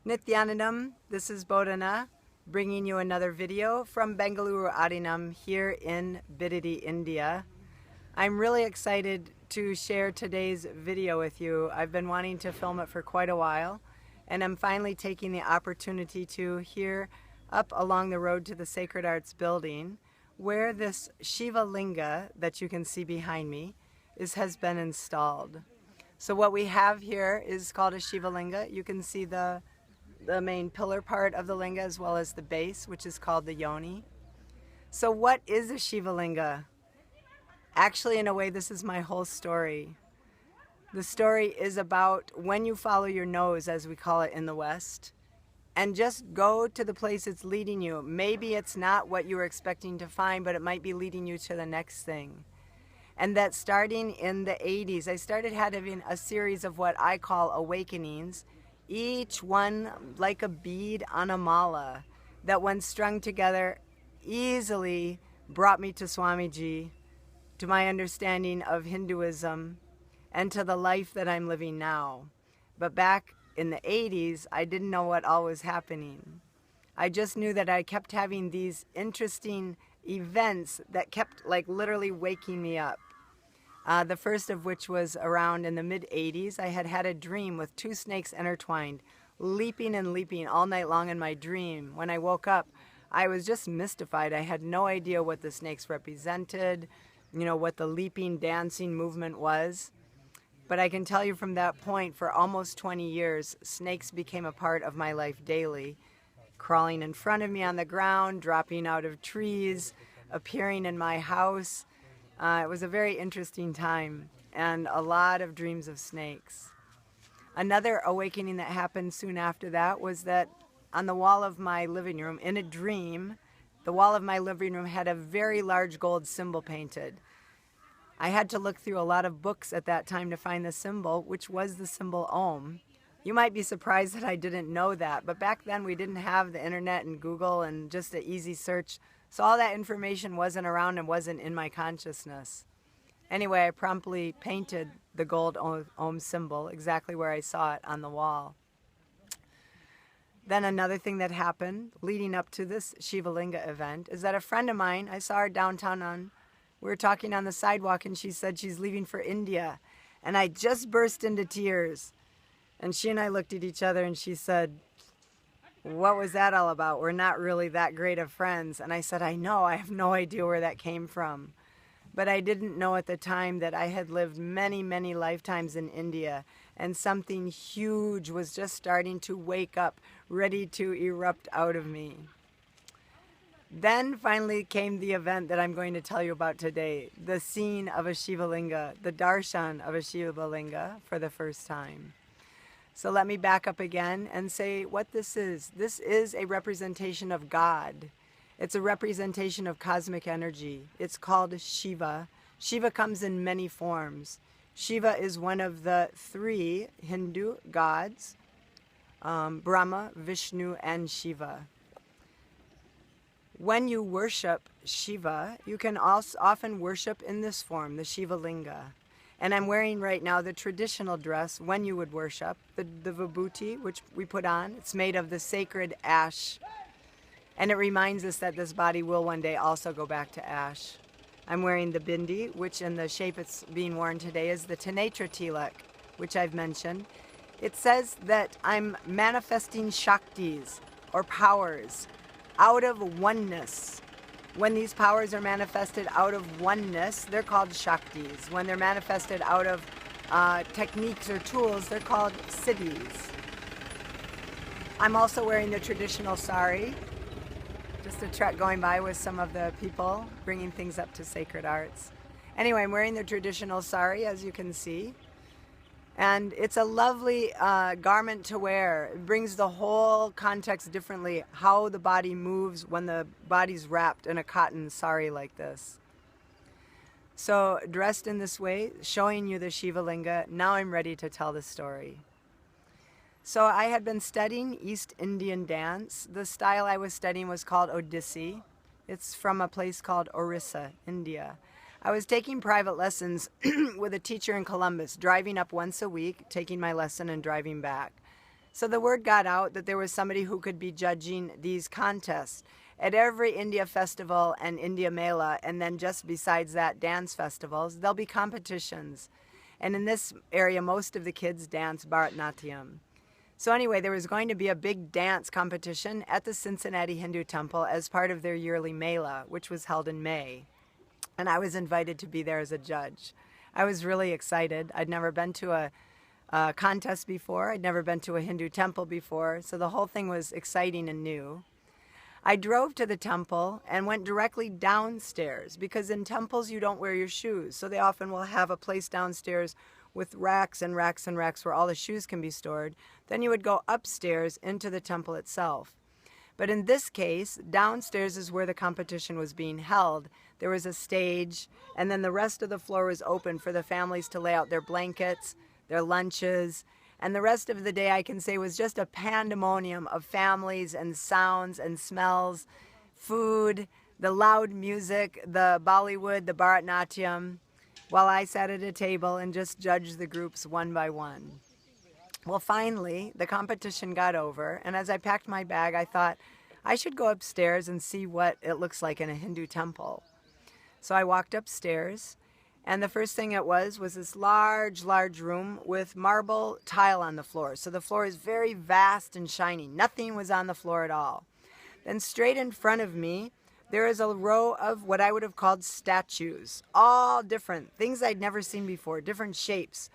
Nithyanandam, this is Bodhana, bringing you another video from Bengaluru Adinam here in Bidadi, India. I'm really excited to share today's video with you. I've been wanting to film it for quite a while, and I'm finally taking the opportunity to here up along the road to the Sacred Arts building, where this Shiva Linga that you can see behind me has been installed. So what we have here is called a Shiva Linga. You can see the main pillar part of the linga as well as the base, which is called the yoni. So what is a Shiva Linga? Actually, in a way, this is my whole story. The story is about when you follow your nose, as we call it in the West, and just go to the place it's leading you. Maybe it's not what you were expecting to find, but it might be leading you to the next thing. And that starting in the 80s, I started having a series of what I call awakenings, each one like a bead on a mala, that when strung together easily brought me to Swamiji, to my understanding of Hinduism, and to the life that I'm living now. But back in the 80s, I didn't know what all was happening. I just knew that I kept having these interesting events that kept like literally waking me up. The first of which was around in the mid-80s. I had a dream with two snakes intertwined, leaping and leaping all night long in my dream. When I woke up, I was just mystified. I had no idea what the snakes represented, what the leaping, dancing movement was. But I can tell you from that point, for almost 20 years, snakes became a part of my life daily, crawling in front of me on the ground, dropping out of trees, appearing in my house. It was a very interesting time and a lot of dreams of snakes. Another awakening that happened soon after that was that on the wall of my living room, in a dream, the wall of my living room had a very large gold symbol painted. I had to look through a lot of books at that time to find the symbol, which was the symbol Om. You might be surprised that I didn't know that, but back then we didn't have the internet and Google and just an easy search. So all that information wasn't around and wasn't in my consciousness. Anyway, I promptly painted the gold Om symbol exactly where I saw it on the wall. Then another thing that happened leading up to this Shiva Linga event is that a friend of mine, I saw her downtown we were talking on the sidewalk, and she said she's leaving for India. And I just burst into tears. And she and I looked at each other and she said, "What was that all about? We're not really that great of friends." And I said, "I know, I have no idea where that came from." But I didn't know at the time that I had lived many, many lifetimes in India, and something huge was just starting to wake up, ready to erupt out of me. Then finally came the event that I'm going to tell you about today, the scene of a Shiva Linga, the darshan of a Shiva Linga for the first time. So let me back up again and say what this is. This is a representation of God. It's a representation of cosmic energy. It's called Shiva. Shiva comes in many forms. Shiva is one of the three Hindu gods, Brahma, Vishnu, and Shiva. When you worship Shiva, you can also often worship in this form, the Shiva Linga. And I'm wearing right now the traditional dress when you would worship, the vibhuti, which we put on. It's made of the sacred ash. And it reminds us that this body will one day also go back to ash. I'm wearing the bindi, which in the shape it's being worn today is the Tanetra tilak, which I've mentioned. It says that I'm manifesting Shaktis, or powers, out of oneness. When these powers are manifested out of oneness, they're called Shaktis. When they're manifested out of techniques or tools, they're called siddhis. I'm also wearing the traditional sari. Just a trek going by with some of the people bringing things up to Sacred Arts. Anyway, I'm wearing the traditional sari, as you can see. And it's a lovely garment to wear. It brings the whole context differently, how the body moves when the body's wrapped in a cotton sari like this. So dressed in this way, showing you the Shiva Linga, now I'm ready to tell the story. So I had been studying East Indian dance. The style I was studying was called Odissi. It's from a place called Orissa, India. I was taking private lessons with a teacher in Columbus, driving up once a week, taking my lesson and driving back. So the word got out that there was somebody who could be judging these contests. At every India festival and India Mela, and then just besides that, dance festivals, there'll be competitions. And in this area, most of the kids dance Bharatanatyam. So anyway, there was going to be a big dance competition at the Cincinnati Hindu Temple as part of their yearly Mela, which was held in May. And I was invited to be there as a judge. I was really excited. I'd never been to a contest before. I'd never been to a Hindu temple before. So the whole thing was exciting and new. I drove to the temple and went directly downstairs because in temples you don't wear your shoes. So they often will have a place downstairs with racks and racks and racks where all the shoes can be stored. Then you would go upstairs into the temple itself. But in this case, downstairs is where the competition was being held. There was a stage, and then the rest of the floor was open for the families to lay out their blankets, their lunches, and the rest of the day, I can say, was just a pandemonium of families and sounds and smells, food, the loud music, the Bollywood, the Bharatanatyam, while I sat at a table and just judged the groups one by one. Well, finally, the competition got over, and as I packed my bag, I thought I should go upstairs and see what it looks like in a Hindu temple. So I walked upstairs, and the first thing it was this large, large room with marble tile on the floor. So the floor is very vast and shiny. Nothing was on the floor at all. Then straight in front of me, there is a row of what I would have called statues, all different, things I'd never seen before, different shapes.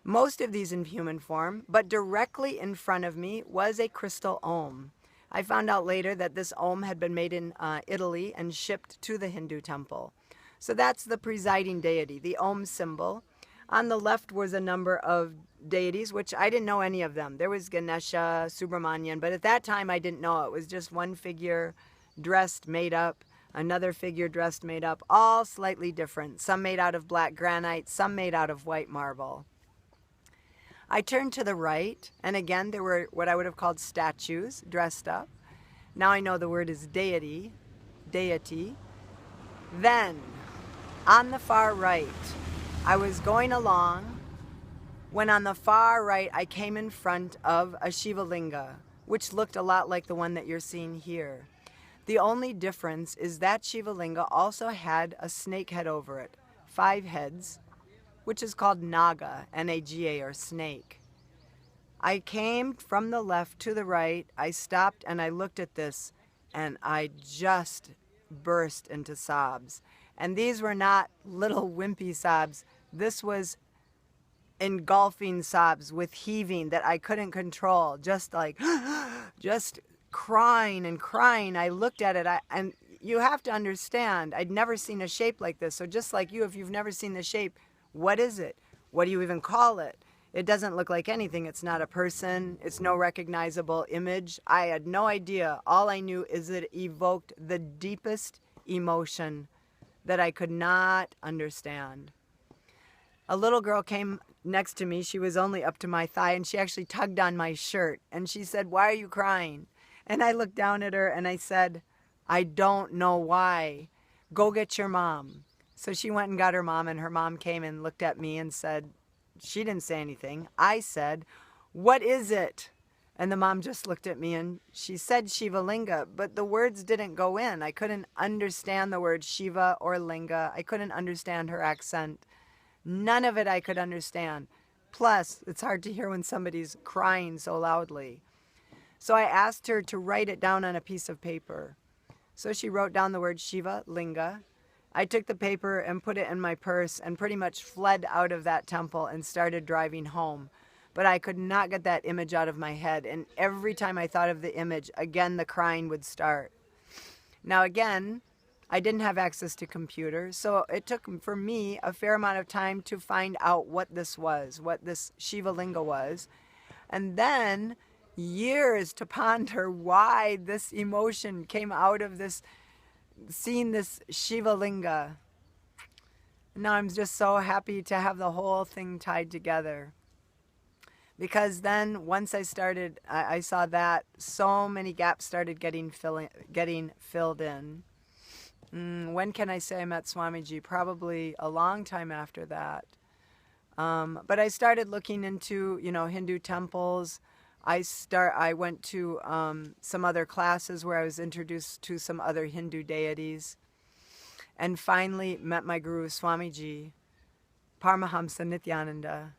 Most of these in human form, but directly in front of me was a crystal Om. I found out later that this Om had been made in Italy and shipped to the Hindu temple. So that's the presiding deity, the Om symbol. On the left was a number of deities, which I didn't know any of them. There was Ganesha, Subramanian, but at that time I didn't know. It was just one figure dressed, made up, another figure dressed, made up, all slightly different. Some made out of black granite, some made out of white marble. I turned to the right, and again there were what I would have called statues dressed up. Now I know the word is deity. Then, on the far right, I was going along when on the far right I came in front of a Shiva Linga, which looked a lot like the one that you're seeing here. The only difference is that Shiva Linga also had a snake head over it, 5 heads, which is called Naga, N-A-G-A, or snake. I came from the left to the right, I stopped and I looked at this, and I just burst into sobs. And these were not little wimpy sobs. This was engulfing sobs with heaving that I couldn't control, just like, just crying and crying. I looked at it, and you have to understand, I'd never seen a shape like this. So just like you, if you've never seen the shape, what is it? What do you even call it? It doesn't look like anything. It's not a person. It's no recognizable image. I had no idea. All I knew is that it evoked the deepest emotion that I could not understand. A little girl came next to me. She was only up to my thigh, and she actually tugged on my shirt. And she said, "Why are you crying?" And I looked down at her and I said, "I don't know why. Go get your mom." So she went and got her mom, and her mom came and looked at me and said, she didn't say anything. I said, "What is it?" And the mom just looked at me and she said Shiva Linga, but the words didn't go in. I couldn't understand the word Shiva or Linga. I couldn't understand her accent. None of it I could understand. Plus, it's hard to hear when somebody's crying so loudly. So I asked her to write it down on a piece of paper. So she wrote down the word Shiva Linga. I took the paper and put it in my purse and pretty much fled out of that temple and started driving home. But I could not get that image out of my head, and every time I thought of the image, again the crying would start. Now again, I didn't have access to computers, so it took for me a fair amount of time to find out what this was, what this Shiva Linga was, and then years to ponder why this emotion came out of this, seeing this Shiva Linga. Now I'm just so happy to have the whole thing tied together. Because then once I started, I saw that so many gaps started getting filled in. When can I say I met Swamiji? Probably a long time after that. But I started looking into, Hindu temples. I went to some other classes where I was introduced to some other Hindu deities, and finally met my guru Swamiji, Paramahamsa Nithyananda,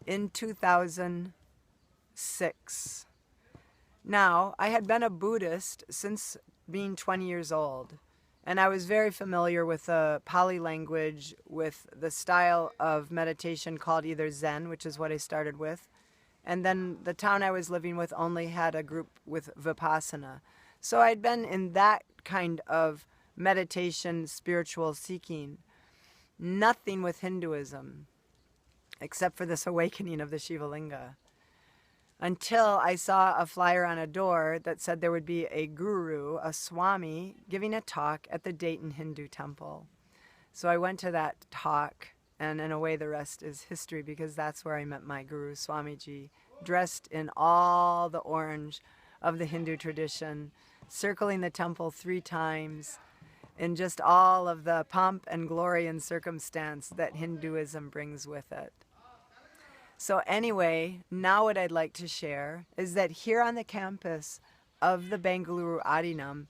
in 2006. Now, I had been a Buddhist since being 20 years old, and I was very familiar with the Pali language, with the style of meditation called either Zen, which is what I started with, and then the town I was living with only had a group with Vipassana. So I'd been in that kind of meditation, spiritual seeking. Nothing with Hinduism, except for this awakening of the Shiva Linga. Until I saw a flyer on a door that said there would be a guru, a Swami, giving a talk at the Dayton Hindu Temple. So I went to that talk, and in a way the rest is history, because that's where I met my guru, Swamiji, dressed in all the orange of the Hindu tradition, circling the temple 3 times, in just all of the pomp and glory and circumstance that Hinduism brings with it. So anyway, now what I'd like to share is that here on the campus of the Bengaluru Adinam,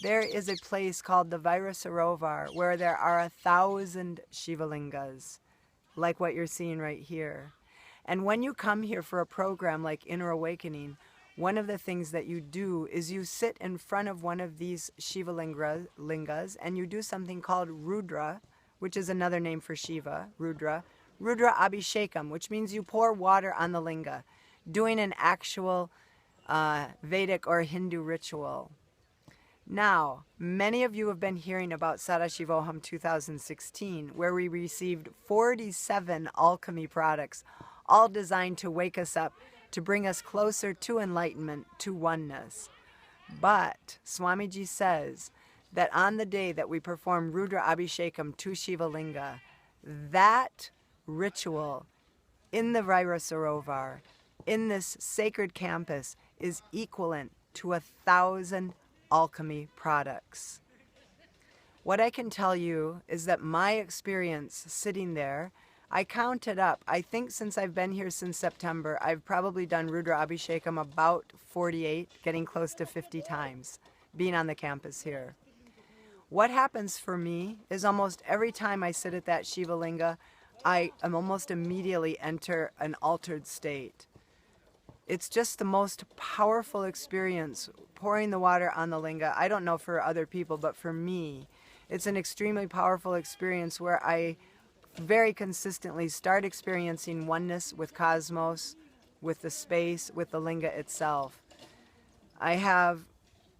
there is a place called the Sarovar, where there are 1,000 Shivalingas, like what you're seeing right here. And when you come here for a program like Inner Awakening, one of the things that you do is you sit in front of one of these Shivalingas and you do something called Rudra, which is another name for Shiva, Rudra Abhishekam, which means you pour water on the linga, doing an actual Vedic or Hindu ritual. Now, many of you have been hearing about Sadashiva 2016, where we received 47 alchemy products, all designed to wake us up, to bring us closer to enlightenment, to oneness. But Swamiji says that on the day that we perform Rudra Abhishekam to Shiva Linga, that ritual in the Sarovar, in this sacred campus, is equivalent to 1,000 alchemy products. What I can tell you is that my experience sitting there, I counted up, I think since I've been here since September, I've probably done Rudra Abhishekam about 48, getting close to 50 times, being on the campus here. What happens for me is almost every time I sit at that Shiva Linga, I am almost immediately enter an altered state. It's just the most powerful experience, pouring the water on the linga. I don't know for other people, but for me, it's an extremely powerful experience where I very consistently start experiencing oneness with cosmos, with the space, with the linga itself. I have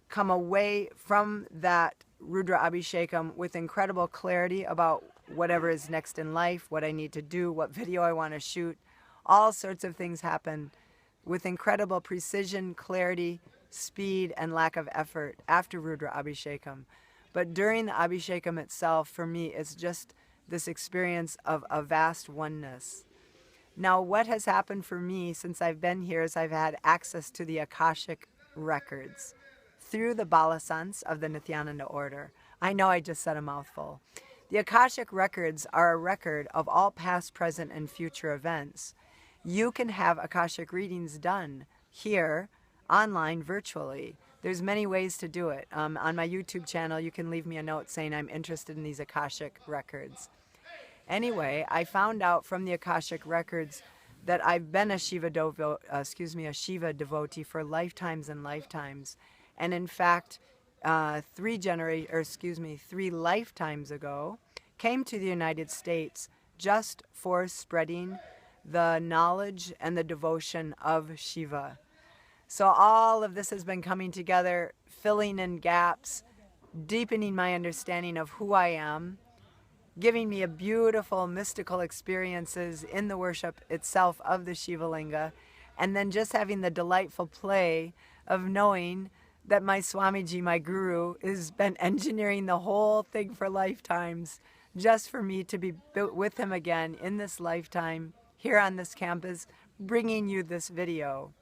come away from that Rudra Abhishekam with incredible clarity about whatever is next in life, what I need to do, what video I want to shoot. All sorts of things happen with incredible precision, clarity, speed, and lack of effort after Rudra Abhishekam. But during the Abhishekam itself, for me, it's just this experience of a vast oneness. Now, what has happened for me since I've been here is I've had access to the Akashic records through the Balasants of the Nithyananda order. I know I just said a mouthful. The Akashic records are a record of all past, present, and future events. You can have Akashic readings done here, online, virtually. There's many ways to do it. On my YouTube channel, you can leave me a note saying I'm interested in these Akashic records. Anyway, I found out from the Akashic records that I've been a Shiva devotee for lifetimes and lifetimes. And in fact, 3 lifetimes ago, came to the United States just for spreading the knowledge and the devotion of Shiva. So all of this has been coming together, filling in gaps, deepening my understanding of who I am, giving me a beautiful mystical experiences in the worship itself of the Shiva Linga, and then just having the delightful play of knowing that my Swamiji, my guru, has been engineering the whole thing for lifetimes just for me to be with him again in this lifetime here on this campus, bringing you this video.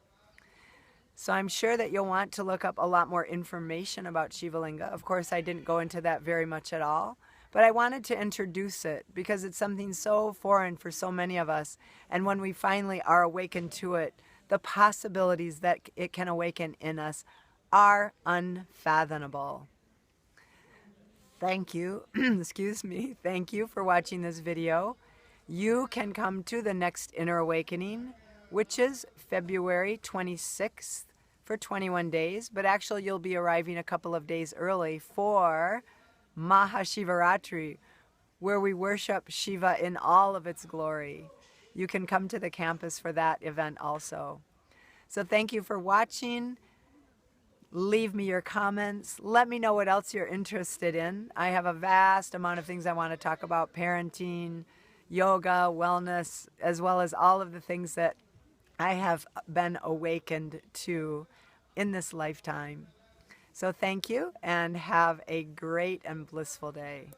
So I'm sure that you'll want to look up a lot more information about Shiva Linga. Of course, I didn't go into that very much at all, But I wanted to introduce it because it's something so foreign for so many of us. And when we finally are awakened to it, the possibilities that it can awaken in us are unfathomable. Thank you, excuse me, thank you for watching this video. You can come to the next Inner Awakening, which is February 26th for 21 days, but actually you'll be arriving a couple of days early for Mahashivaratri, where we worship Shiva in all of its glory. You can come to the campus for that event also. So thank you for watching. Leave me your comments. Let me know what else you're interested in. I have a vast amount of things I want to talk about: parenting, yoga, wellness, as well as all of the things that I have been awakened to in this lifetime. So thank you and have a great and blissful day.